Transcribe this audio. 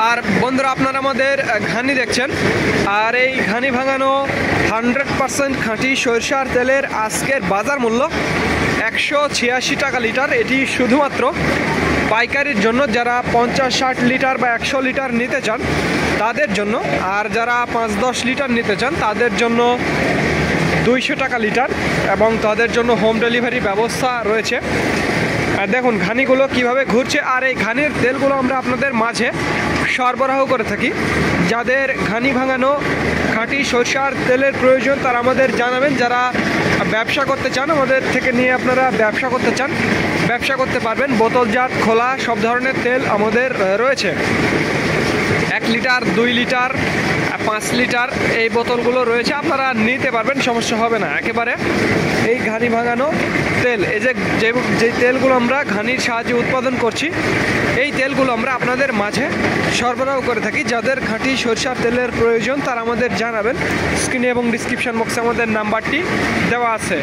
আর বন্ধুরা, আপনারা আমাদের ঘানি দেখছেন, আর এই ঘানি ভাঙানো 100% খাঁটি সরিষার তেলের আজকের বাজার মূল্য 186 টাকা লিটার। এটি শুধুমাত্র পাইকারির জন্য, যারা 50-60 লিটার বা 100 লিটার নিতে চান তাদের জন্য, আর যারা 5-10 লিটার নিতে চান তাদের জন্য 200 টাকা লিটার, এবং তাদের জন্য হোম ডেলিভারি ব্যবস্থা রয়েছে। আর দেখুন ঘানিগুলো কিভাবে ঘুরছে, আর এই ঘানির তেলগুলো আমরা আপনাদের মাঝে সরবরাহ করে থাকি। যাদের ঘানি ভাঙানো খাঁটি সরষার তেলের প্রয়োজন তারা আমাদের জানাবেন। যারা ব্যবসা করতে চান, আমাদের থেকে নিয়ে আপনারা ব্যবসা করতে চান, ব্যবসা করতে পারবেন। বোতলজাত খোলা সব ধরনের তেল আমাদের রয়েছে। 1 লিটার, 2 লিটার, 5 লিটার এই বোতলগুলো রয়েছে, আপনারা নিতে পারবেন, সমস্যা হবে না একেবারে। এই ঘানি ভাঙানো তেল, এই যে তেলগুলো আমরা ঘানির সাহায্যে উৎপাদন করছি, এই তেলগুলো আমরা আপনাদের মাঝে সরবরাহ করে থাকি। যাদের খাঁটি সরিষার তেলের প্রয়োজন তারা আমাদের জানাবেন। স্ক্রিনে এবং ডিসক্রিপশন বক্সে আমাদের নাম্বারটি দেওয়া আছে।